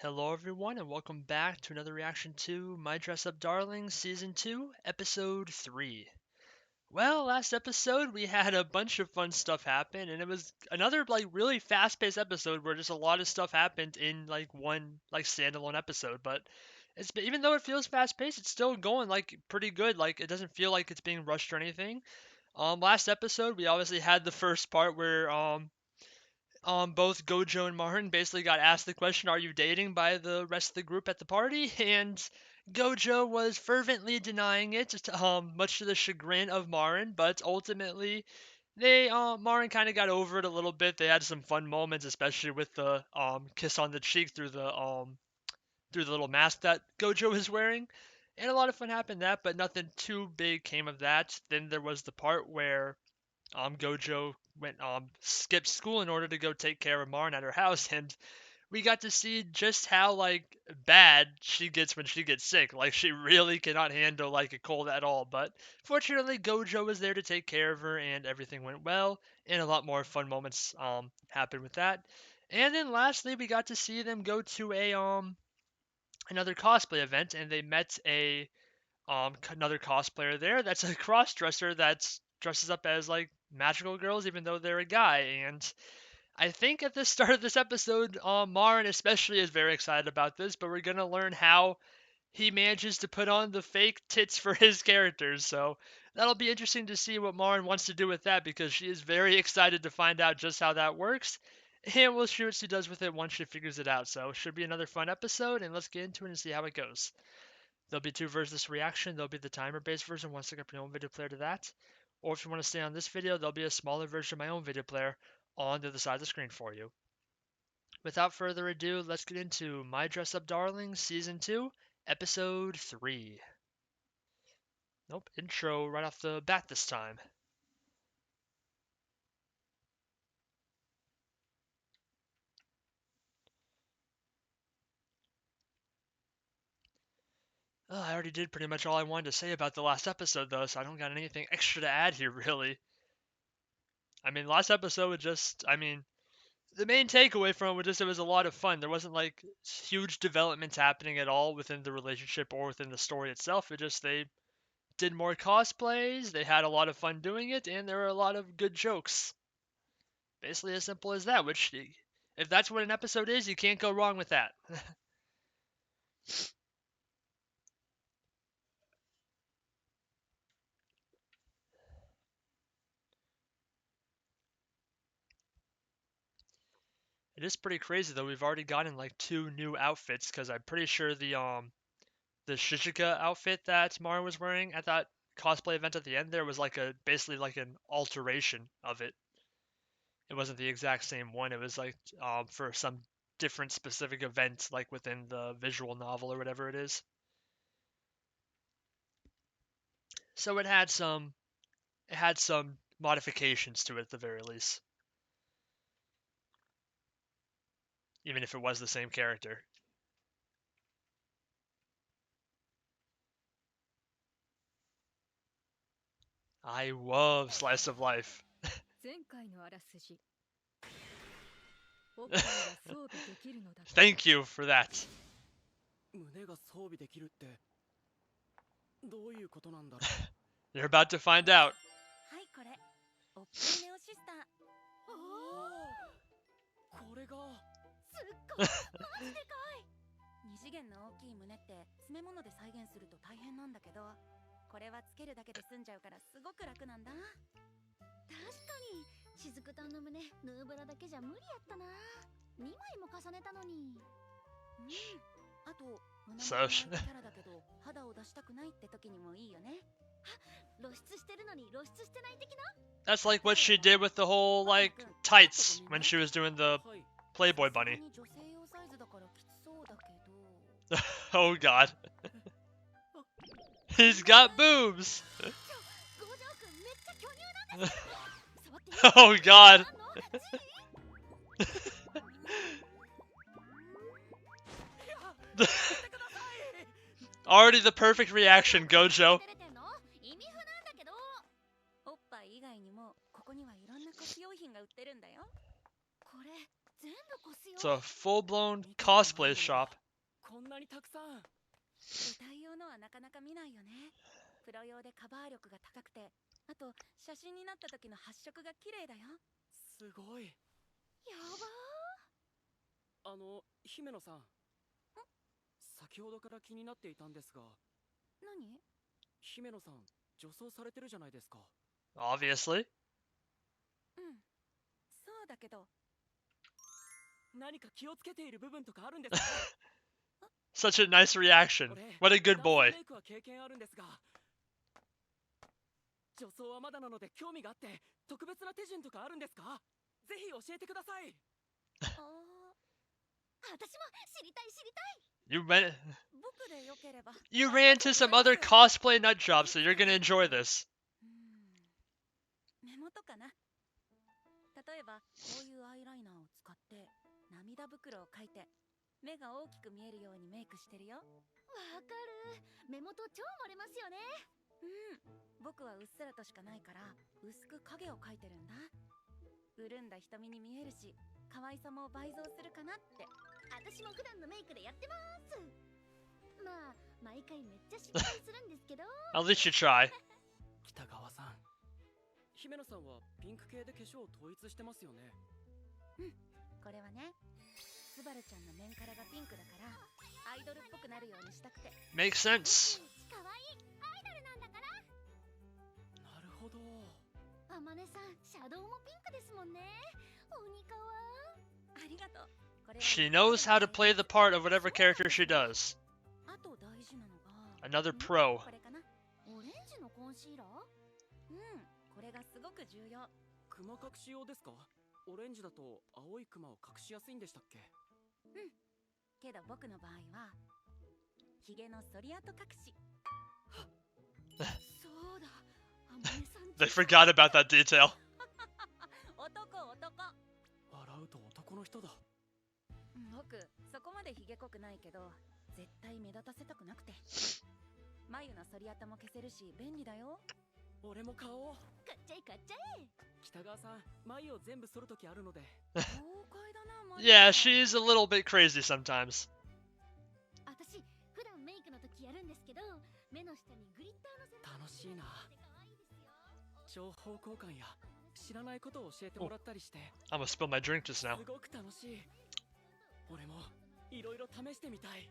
Hello, everyone, and welcome back to another reaction to My Dress Up Darling Season 2, Episode 3. Well, last episode we had a bunch of fun stuff happen, and it was another really fast-paced episode where just a lot of stuff happened in one standalone episode. But even though it feels fast-paced, it's still going pretty good. Like it doesn't feel like it's being rushed or anything. Last episode we obviously had the first part where both Gojo and Marin basically got asked the question, "Are you dating?" by the rest of the group at the party, and Gojo was fervently denying it, much to the chagrin of Marin. But ultimately, Marin kind of got over it a little bit. They had some fun moments, especially with the kiss on the cheek through the little mask that Gojo was wearing, and a lot of fun happened that, but nothing too big came of that. Then there was the part where Gojo went skipped school in order to go take care of Marn at her house, and we got to see just how bad she gets when she gets sick. Like she really cannot handle a cold at all. But fortunately, Gojo was there to take care of her, and everything went well. And a lot more fun moments happened with that. And then lastly, we got to see them go to a another cosplay event, and they met a another cosplayer there that's a cross dresser that's dresses up as magical girls even though they're a guy. And I think at the start of this episode, Marin especially is very excited about this, but we're gonna learn how he manages to put on the fake tits for his characters. So that'll be interesting to see what Marin wants to do with that, because she is very excited to find out just how that works. And we'll see what she does with it once she figures it out. So it should be another fun episode, and let's get into it and see how it goes. There'll be two versions of this reaction. There'll be the timer-based version once I up your own video player to that. Or if you want to stay on this video, there'll be a smaller version of my own video player on the other side of the screen for you. Without further ado, let's get into My Dress Up Darling Season 2, Episode 3. Nope, intro right off the bat this time. I already did pretty much all I wanted to say about the last episode, though, so I don't got anything extra to add here, really. I mean, last episode was just, the main takeaway from it was just it was a lot of fun. There wasn't huge developments happening at all within the relationship or within the story itself. It just they did more cosplays, they had a lot of fun doing it, and there were a lot of good jokes. Basically as simple as that, which if that's what an episode is, you can't go wrong with that. It is pretty crazy though. We've already gotten two new outfits, because I'm pretty sure the Shizuka outfit that Mara was wearing at that cosplay event at the end there was basically an alteration of it. It wasn't the exact same one. It was for some different specific event within the visual novel or whatever it is. So it had some modifications to it at the very least, even if it was the same character. I love slice of life. Thank you for that. You're about to find out. So that's what she did with the whole tights when she was doing the Playboy bunny. Oh god. He's got boobs. Oh god. Already the perfect reaction, Gojo. It's a full-blown cosplay shop. こんなにたくさん。舞台用のはなかなか見ないよね。プロ用でカバー力が高くて、あと写真になった時の発色が綺麗だよ。すごい。やば姫野さん。先ほどから気になっていたんですが。何？姫野さん、女装されてるじゃないですか。Obviously. うん、そうだけど。何か気をつけている部分とかあるんですか？ Such a nice reaction. What a good boy. メイクは経験あるんですが、女装はまだなので興味があって、特別な手順とかあるんですか？ぜひ教えてください。私も知りたい。You went. 僕でよければ。You ran to some other cosplay nut jobs, so you're gonna enjoy this. 目元かな。例えばこういうアイライナーを使って涙袋を描いて目が大きく見えるようにメイクしてるよ。わかる。目元超盛れますよね。僕はうっすらとしかないから薄く影を描いてるんだ。潤んだ瞳に見えるし可愛さも倍増するかなって。私も普段のメイクでやってます。まあ毎回めっちゃ失敗するんですけど。At least you try. 北川さん、姫野さんはピンク系で化粧を統一してますよね。これはね、スバルちゃんのメンカラがピンクだからアイドルっぽくなるようにしたくて。 Makes sense. かわいいアイドルなんだから。なるほど。あまねさん、シャドウもピンクですもんね。鬼かわ。ありがとう。これは She knows how to play the part of whatever character she does. あと大事なのが Another pro. これかな。オレンジのコンシーラー。これがすごく重要。クマ隠し用ですか？オレンジだと青いクマを隠しやすいんでしたっけ？けど僕の場合はヒゲのソリ跡隠し。そうだ、あまねさん。They forgot about that detail. 男。笑うと男の人だ。僕そこまでヒゲ濃くないけど絶対目立たせたくなくて。眉のソリ跡も消せるし便利だよ。俺も買おう。買っちゃえ。北川さん、眉を全部剃るときあるので。豪快だな、Yeah, she's a little bit crazy sometimes. 私普段メイクの時やるんですけど、目の下にグリッターのせる。楽しいな。情報交換や知らないことを教えてもらったりして。I'm gonna spill my drink just now. すごく楽しい。俺もいろいろ試してみたい。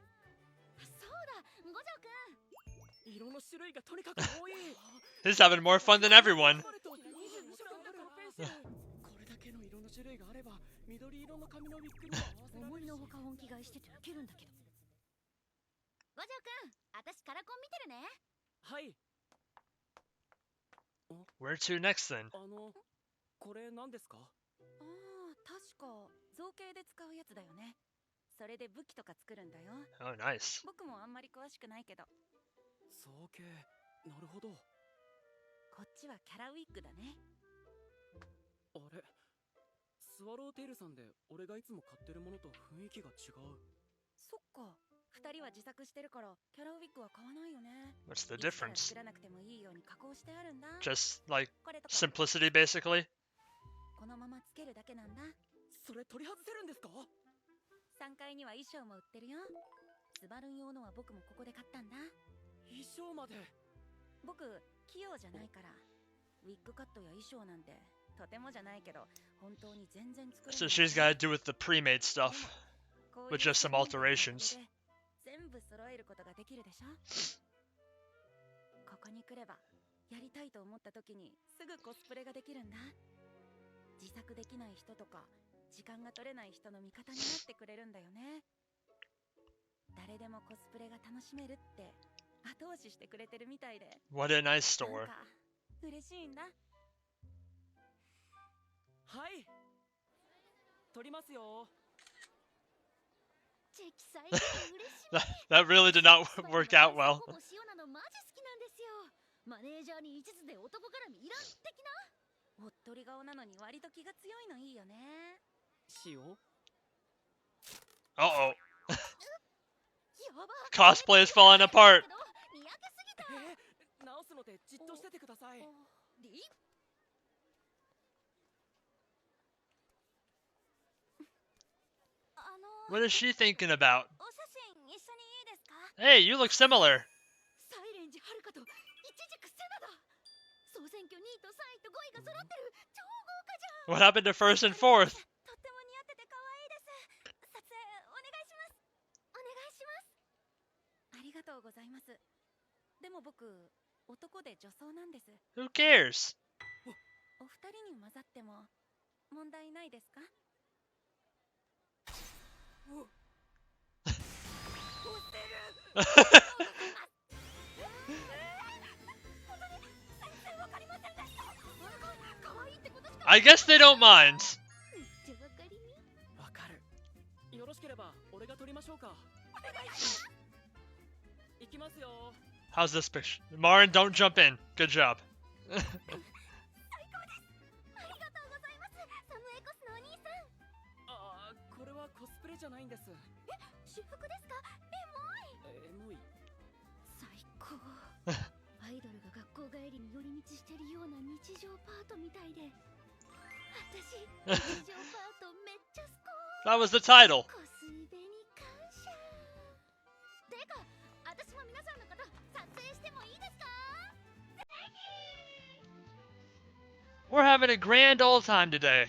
そうだ、五条くん。色の種類がとにかく多い。He's having more fun than everyone. これだけの色の種類があれば緑色の髪のウィッグにも合わせられるし。思いのほか本気買いしててウケるんだけど。五条くん、私カラコン見てるね。はい。Where to next then? これ何ですか？確か造形で使うやつだよね。それで武器とか作るんだよ。 Oh, nice. 僕もあんまり詳しくないけど。造形、なるほど。こっちはキャラウィッグだね。あれ、スワローテイルさんで俺がいつも買ってるものと雰囲気が違う。そっか、二人は自作してるからキャラウィッグは買わないよね。 What's the 一から difference? 作らなくてもいいように加工してあるんだ。 Just like これとか simplicity, basically. このままつけるだけなんだ。それ取り外せるんですか3階には衣装も売ってるよ。スバルン用のは僕もここで買ったんだ。衣装まで。僕器用じゃないからウィッグカットや衣装なんてとてもじゃないけど本当に全然作れない。 So she's got to do with the pre-made stuff, こういう with just some alterations. 全部揃えることができるでしょ。ここに来ればやりたいと思った時にすぐコスプレができるんだ。自作できない人とか時間が取れない人の味方になってくれるんだよね。誰でもコスプレが楽しめるって後押ししてくれてるみたいで。 What a nice なん store. か嬉しいんだ。はい。取りますよ。チェキ最高嬉しい。 That really did not work out well. ほぼ塩なのマジ好きなんですよ。マネージャーに一途で男絡みいらん的な。おっとり顔なのに割と気が強いのいいよね。塩？ Uh-oh. やば。 Cosplay is falling apart. にやけすぎた。直すのでじっとしててください。リ What is she thinking about? お写真一緒にいいですか？ Hey, you look similar. サイレンジはるかとイチジクセナだ。総選挙2位と3位と5位が揃ってる。超豪華じゃん。 What happened to first and fourth? とっても似合ってて可愛いです。撮影お願いします。お願いします。ありがとうございます。でも僕、男で女装なんです。 Who cares? お二人に混ざっても問題ないですか？ I guess they don't mind. わかる。よろしければ俺が撮りましょうか。行きますよ。 How's this picture? Marin, don't jump in. Good job. ありがとうございます。サムエコスのお兄さん。ああ、これはコスプレじゃないんです。私服ですか？エモい。最高。アイドルが学校帰りに寄り道してるような日常パートみたいで、私日常パートめっちゃスコー。 That was the title. コスイベに感謝。てか、私も皆さんのこと撮影してもいいですか？ We're having a grand old time today.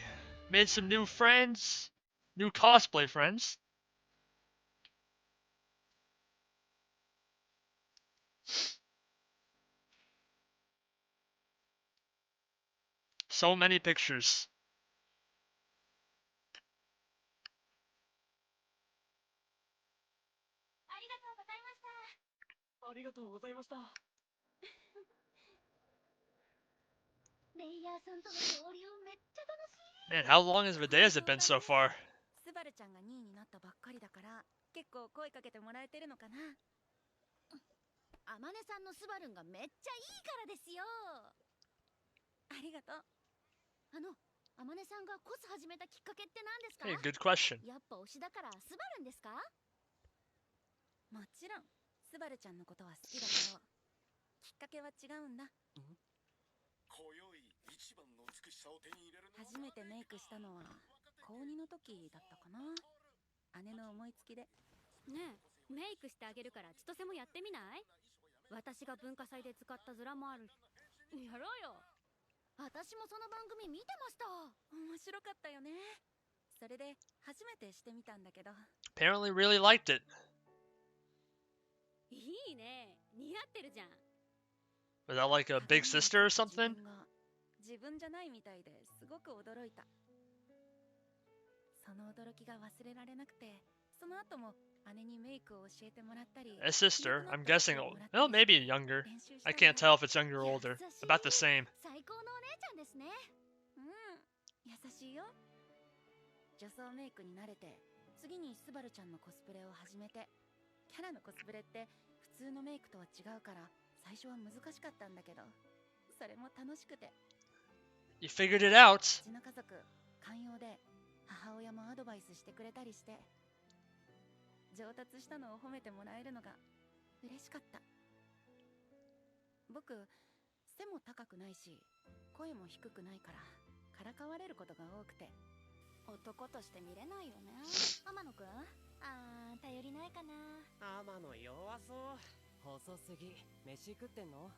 Made some new friends, new cosplay friends. So many pictures. ありがとうございました。ありがとうございました。レイヤーさんとの交流めっちゃ楽しい。 Man, how long of a day has it been so far? スバルちゃんが2位になったばっかりだから結構声かけてもらえてるのかな。あまねさんのスバルンがめっちゃいいからですよ。ありがとう。あまねさんがコス始めたきっかけって何ですか？ Hey, good question. やっぱ推しだからスバルンですか？もちろんスバルちゃんのことは好きだけどきっかけは違うんだ。初めてメイクしたのは高2の時だったかな。姉の思いつきで。ねえ、メイクしてあげるから千歳もやってみない？私が文化祭で使ったズラもある。やろうよ。私もその番組見てました。面白かったよね。それで初めてしてみたんだけど。 Apparently really liked it. いいね、似合ってるじゃん。 Was that like a big sister or something? 自分じゃないみたいですごく驚いた。その驚きが忘れられなくて、その後も姉にメイクを教えてもらったり。 A sister, I'm guessing old. Well, maybe younger. I can't tell if it's younger or older. About the same. 最高のお姉ちゃんですね。うん、優しいよ。女装メイクに慣れて、次にスバルちゃんのコスプレを始めて。キャラのコスプレって普通のメイクとは違うから最初は難しかったんだけど、それも楽しくて。 You figured it out. うちの家族寛容で、母親もアドバイスしてくれたりして、上達したのを褒めてもらえるのが嬉しかった。僕背も高くないし声も低くないからからかわれることが多くて、男として見れないよね。天野くん、頼りないかな。天野弱そう。細すぎ。飯食ってんの？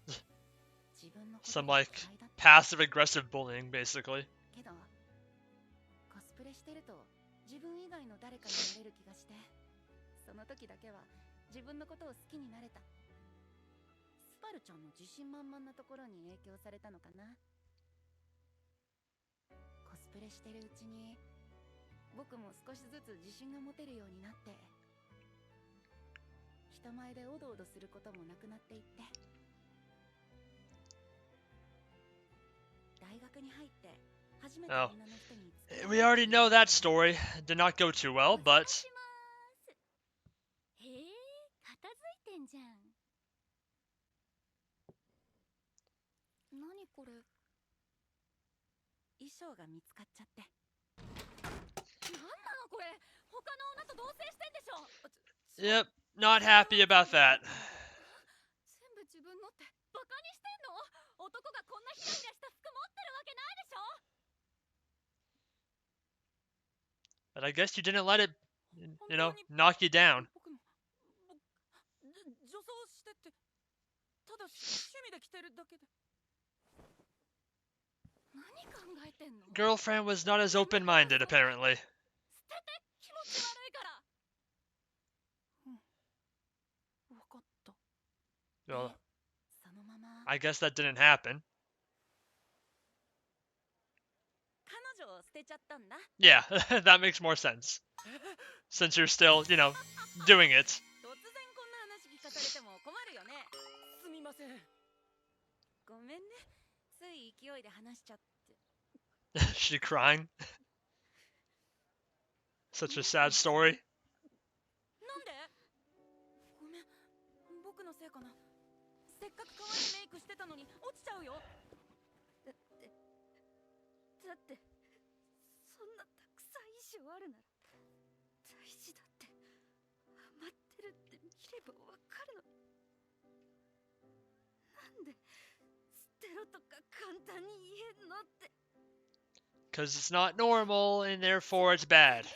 自分のこと Some が like 嫌いだった passive aggressive bullying, basically. けど、コスプレしてると自分以外の誰かになれる気がして、その時だけは自分のことを好きになれた。スパルちゃんの自信満々なところに影響されたのかな。コスプレしてるうちに僕も少しずつ自信が持てるようになって、人前でおどおどすることもなくなっていって、大学に入って初めて Oh. 女の人に付き合 We already know that story. Did not go too well, お邪 but 魔します。へえ、片付いてんじゃん。何これ。衣装が見つかっちゃって。なんなのこれ。他の女と同棲してんでしょ。 yep, not happy about that. 全部自分のってバカにしてんの？男がこんなヒラヒラした服持ってるわけないでしょ。 But I guess you didn't let it you know, knock you down. 僕の女装してってただ趣味で着てるだけで。何考えてんの？ Girlfriend was not as open-minded, apparently. 捨てて、気持ち悪いから。分かった。 Well, そのまま I guess that didn't happen. 彼女を捨てちゃったんだ。 Yeah, that makes more sense. Since you're still, you know, doing it. 突然こんな話聞かされても困るよね。すみません。ごめんね。つい勢いで話しちゃって。She crying? Such a sad story. なんで？ごめん、僕のせいかな。せっかく可愛いメイクしてたのに落ちちゃうよ。だってそんなたくさん衣装あるなら大事だって余ってるって見ればわかるのに。なんで捨てろとか簡単に言えんのって。 Because it's not normal, and therefore it's bad. 許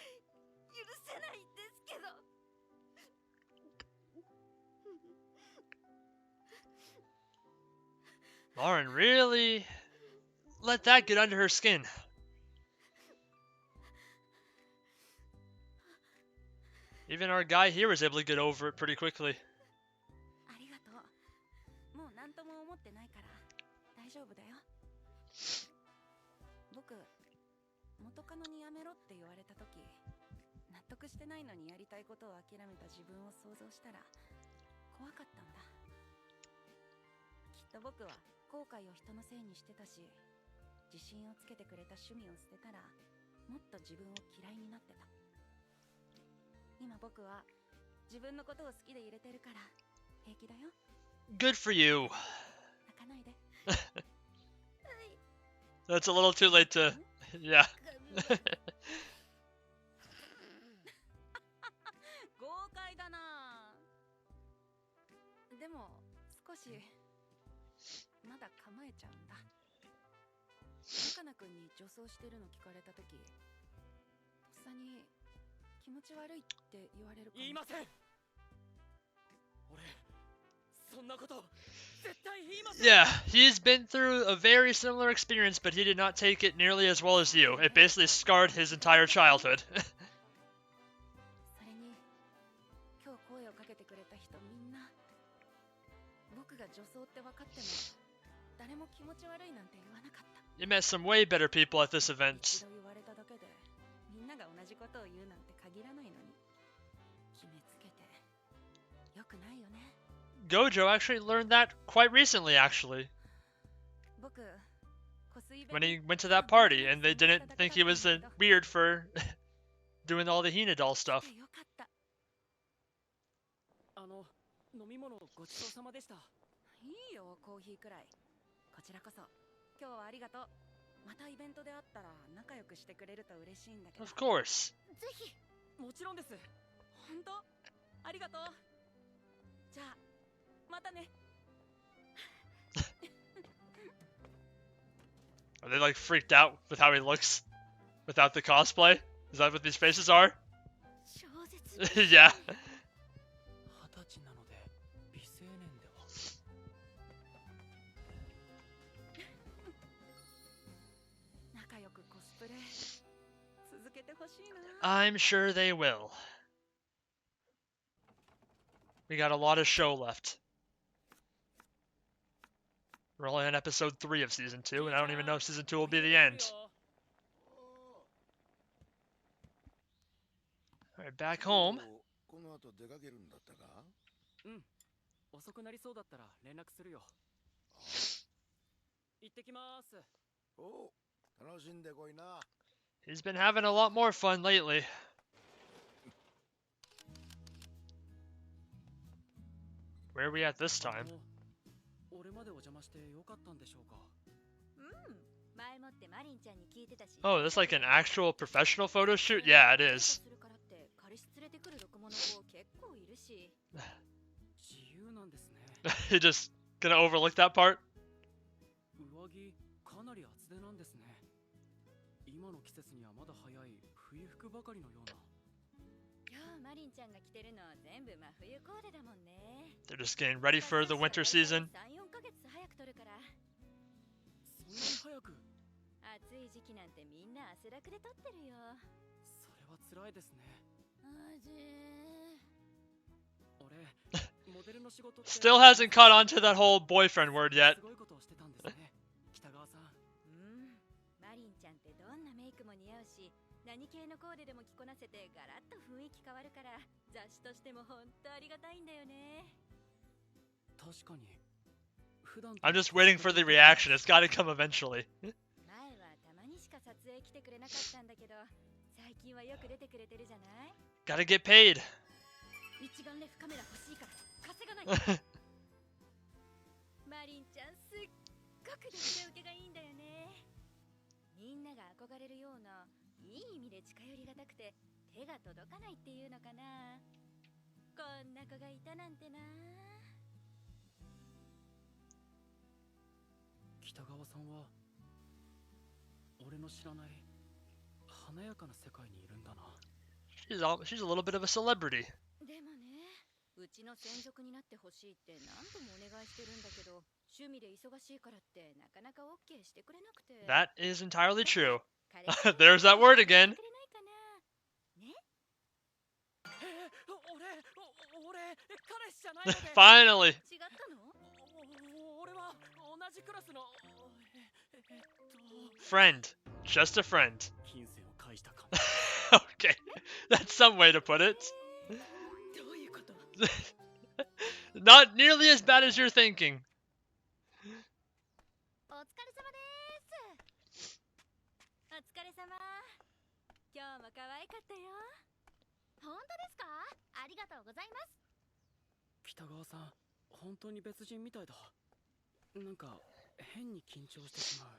せないんですけど。 Lauren really let that get under her skin. Even our guy here was able to get over it pretty quickly. ありがとう。もう何とも思ってないから大丈夫だよ。僕、元カノにやめろって言われた時、納得してないのにやりたいことを諦めた自分を想像したら怖かったんだ。きっと僕は後悔を人のせいにしてたし、自信をつけてくれた趣味を捨てたらもっと自分を嫌いになってた。今僕は自分のことを好きで入れてるから平気だよ。 Good for you. 泣かないで。 That's a little too late to... Yeah. 豪快だな。でも少しまだ構えちゃうんだ。若菜くんに女装してるの聞かれた時、とっさに気持ち悪いって言われるかも。言いません。俺そんなこと絶対言いません。 Yeah, he's been through a very similar experience, but he did not take it nearly as well as you. It basically scarred his entire childhood. それに今日声をかけてくれた人みんな、僕が女装って分かっても誰も気持ち悪いなんて言わなかった。 You met some way better people at this 一 event. 度言われただけでみんなが同じことを言うなんて限らないのに、決めつけてよくないよね。 Gojo actually learned that quite recently, actually, 僕、コスイベ when he went to that party, and they didn't think he was weird for doing all the Hina doll stuff. よかった。飲み物ごちそうさまでした。いいよ、コーヒーくらい。こちらこそ今日はありがとう。またイベントで会ったら仲良くしてくれると嬉しいんだけど。 Of course. ぜひ。もちろんです。本当ありがとう。じゃあまたね。 Are they like freaked out with how he looks without the cosplay? Is that what these faces are? 超絶 Yeah. 20歳なので未成年では。仲良くコスプレ続けてほしいな。 I'm sure they will. We got a lot of show left. We're only on episode 3 of season 2, and I don't even know if season 2 will be the end. Alright, back home. この後出かけるんだったか？うん。遅くなりそうだったら連絡するよ。行ってきます。おう、楽しんでこいな。 He's been having a lot more fun lately. Where are we at this time? 俺までお邪魔してよかったんでしょうか。うん。前もってマリンちゃんに聞いてたし。 Oh, this is like an actual professional photo shoot? Yeah, it is. するからって彼氏連れてくるろくもの子結構いるし。自由なんですね。 You're just gonna overlook that part? 上着かなり厚手なんですね。今の季節にはまだ早い冬服ばかりのような。よマリンちゃんが着てるの全部真冬コーデだもんね。 They're just getting ready for the winter season. 3-4ヶ月早く取るから。そんなに早く。暑い時期なんてみんな汗だくで取ってるよ。それは辛いですね。俺モデルの仕事って Still hasn't caught on to that whole boyfriend word yet. すごいことをしてたんですね。北川さん。マリンちゃんってどんなメイクも似合うし、何系のコーデでも着こなせてガラッと雰囲気変わるから、雑誌としても本当ありがたいんだよね。確かに。普段 I'm just waiting for the reaction. It's gotta come eventually. 前はたまにしか撮影来てくれなかったんだけど、最近はよく出てくれてるじゃない。 Gotta get paid. 一眼レフカメラ欲しいから稼がないと。マリンちゃんすっごく出来受けがいいんだよね。みんなが憧れるようないい意味で近寄りがたくて手が届かないっていうのかな。こんな子がいたなんてな。北川さんは俺の知らない華やかな世界にいるんだな。She's a little bit of a celebrity. でもね、うちの専属になってほしいって何度もお願いしてるんだけど、趣味で忙しいからってなかなか OK してくれなくて。 That is entirely true. 彼氏 There's that word again. くれないかな。ね。俺彼氏じゃないので。Finally. 違ったの？俺は同じクラスの Friend. Just a friend. 金銭を返した感じ。Okay. That's some way to put it. どういうこと？ Not nearly as bad as you're thinking. お疲れ様です。お疲れ様。今日も可愛かったよ。本当ですか？ありがとうございます。北川さん、本当に別人みたいだ。なんか変に緊張してしまう。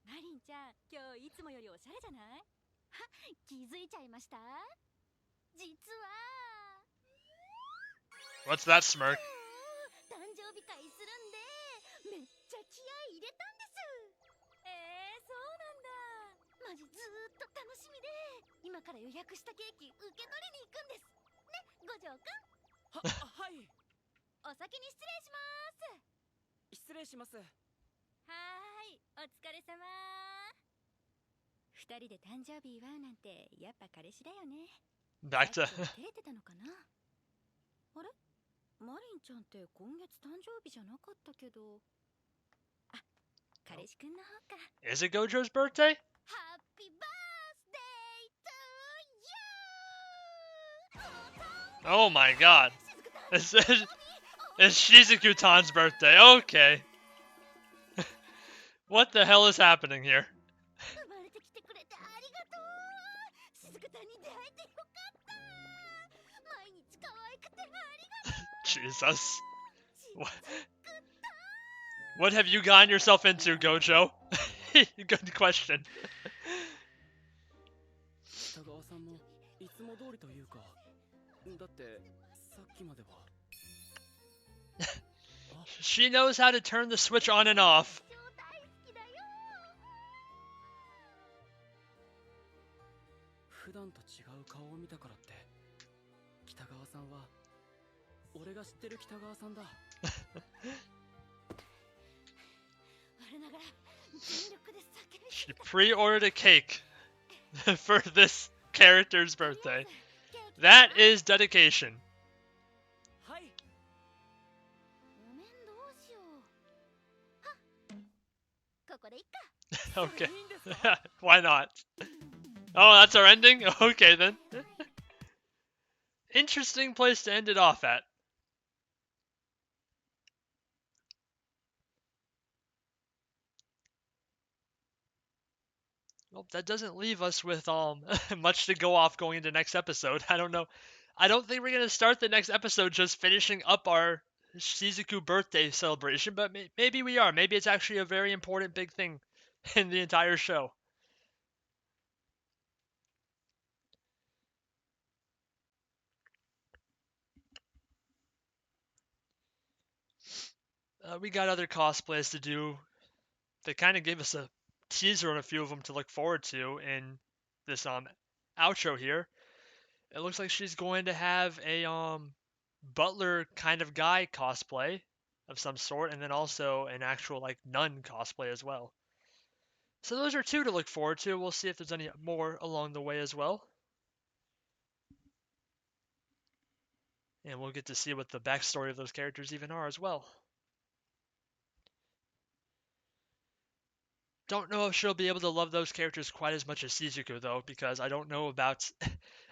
マリンちゃん、今日いつもよりおしゃれじゃない？は、気づいちゃいました？実は What's that smirk? 誕生日会するんでめっちゃ気合い入れたんです。そうなんだ。マジずーっと楽しみで、今から予約したケーキ受け取りに行くんですね。五条くん、はい。お先に失礼します。失礼します。はーい、お疲れ様。二人で誕生日祝うなんてやっぱ彼氏だよね。 Back さ to っき照れてたのかな。あれ、マリンちゃんって今月誕生日じゃなかったけど。あ、彼氏くんの方か。 Is it Gojo's birthday? ハッピーバースデートゥーユー。 Oh my god. It's Shizuku-tan's birthday. Okay. What the hell is happening here? 生まれてきてくれてありがとう。しずくたんに出会えてよかった。毎日可愛くてありがとう。 Jesus. What have you gotten yourself into, Gojo? Good question. 北川さんもいつも通りというか、だってさっきまでは。She knows how to turn the switch on and off. 大好きだよ。普段と違う顔を見たからって北川さんは俺が知ってる北川さんだ。我ながら全力で叫び She pre-ordered a cake for this character's birthday. That is dedication. はい。ごめん、どうしよう。はっ、ここでいっか。 Okay. いいんですか？ Why not? Oh, that's our ending? Okay then. Interesting place to end it off at. Well, that doesn't leave us with much to go off going into next episode. I don't know. I don't think we're gonna start the next episode just finishing up our Shizuku birthday celebration, but maybe we are. Maybe it's actually a very important big thing in the entire show. We got other cosplays to do. They kind of gave us a teaser on a few of them to look forward to in this outro here. It looks like she's going to have a butler kind of guy cosplay of some sort, and then also an actual like nun cosplay as well. So those are two to look forward to. We'll see if there's any more along the way as well. And we'll get to see what the backstory of those characters even are as well. Don't know if she'll be able to love those characters quite as much as Shizuku though, because I don't know about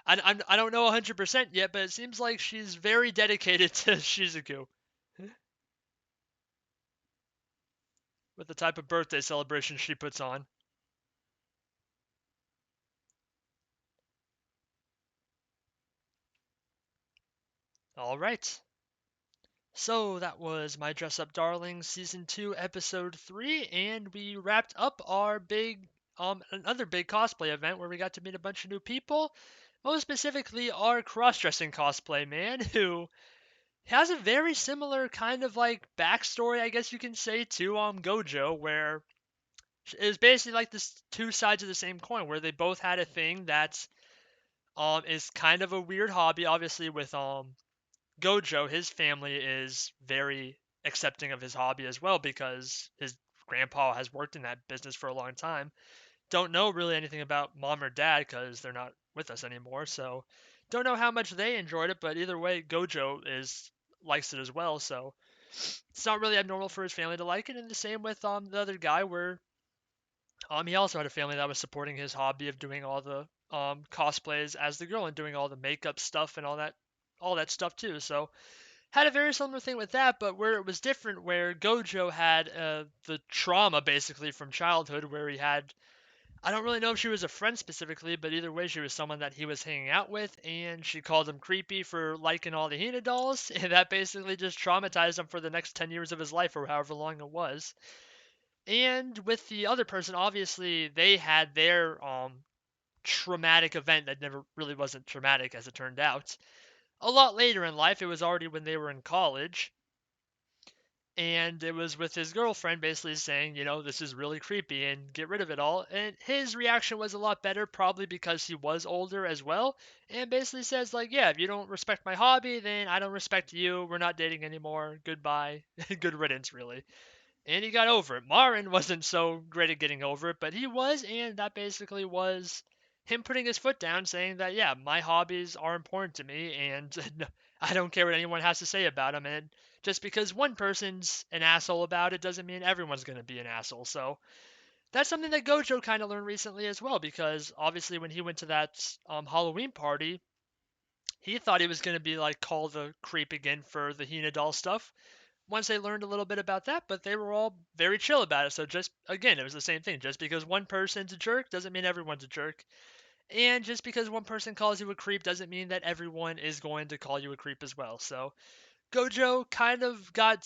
I don't know 100% yet, but it seems like she's very dedicated to Shizuku with the type of birthday celebration she puts on. All right. So that was My Dress Up Darling Season 2 Episode 3, and we wrapped up our big another big cosplay event where we got to meet a bunch of new people. Most specifically our cross-dressing cosplay man who has a very similar kind of like backstory, I guess you can say, to Gojo, where it was basically like this two sides of the same coin, where they both had a thing that is kind of a weird hobby. Obviously, with Gojo, his family is very accepting of his hobby as well because his grandpa has worked in that business for a long time. Don't know really anything about mom or dad because they're not with us anymore, so don't know how much they enjoyed it, but either way, Gojo is likes it as well, so it's not really abnormal for his family to like it. And the same with the other guy, where he also had a family that was supporting his hobby of doing all the cosplays as the girl and doing all the makeup stuff and all that stuff too. So had a very similar thing with that, but where it was different, where Gojo had the trauma basically from childhood, where he had, I don't really know if she was a friend specifically, but either way, she was someone that he was hanging out with, and she called him creepy for liking all the Hina dolls, and that basically just traumatized him for the next 10 years of his life, or however long it was. And with the other person, obviously, they had their traumatic event that never really wasn't traumatic, as it turned out. A lot later in life, it was already when they were in college, and it was with his girlfriend basically saying, this is really creepy and get rid of it all. And his reaction was a lot better, probably because he was older as well, and basically says, like, yeah, if you don't respect my hobby, then I don't respect you. We're not dating anymore. Goodbye. Good riddance, really. And he got over it. Marin wasn't so great at getting over it, but he was, and that basically was him putting his foot down, saying that, yeah, my hobbies are important to me, and I don't care what anyone has to say about them. And just because one person's an asshole about it doesn't mean everyone's going to be an asshole. So that's something that Gojo kind of learned recently as well, because obviously when he went to that Halloween party, he thought he was going to be like called a creep again for the Hina doll stuff once they learned a little bit about that, but they were all very chill about it. So just again, it was the same thing. Just because one person's a jerk doesn't mean everyone's a jerk. And just because one person calls you a creep doesn't mean that everyone is going to call you a creep as well. So Gojo kind of got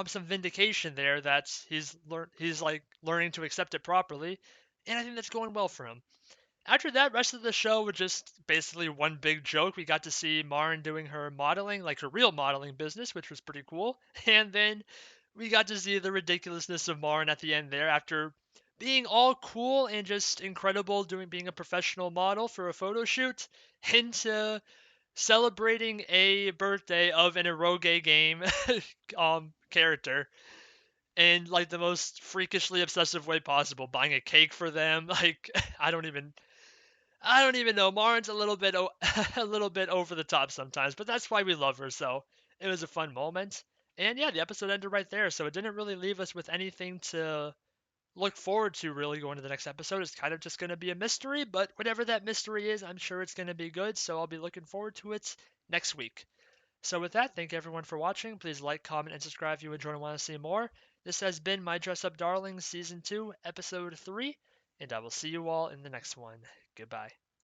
some vindication there that he's like learning to accept it properly, and I think that's going well for him. After that, rest of the show was just basically one big joke. We got to see Marin doing her modeling, like her real modeling business, which was pretty cool. And then we got to see the ridiculousness of Marin at the end there after being all cool and just incredible doing being a professional model for a photo shoot into celebrating a birthday of an eroge game character in like the most freakishly obsessive way possible, buying a cake for them. Like I don't even know. Marin's a little bit a little bit over the top sometimes, but that's why we love her. So it was a fun moment. And yeah, the episode ended right there, so it didn't really leave us with anything to look forward to really going to the next episode. It's kind of just going to be a mystery, but whatever that mystery is, I'm sure it's going to be good, so I'll be looking forward to it next week. So with that, thank you everyone for watching. Please like, comment, and subscribe if you enjoy and want to see more. This has been My Dress Up Darling Season 2, Episode 3, and I will see you all in the next one. Goodbye.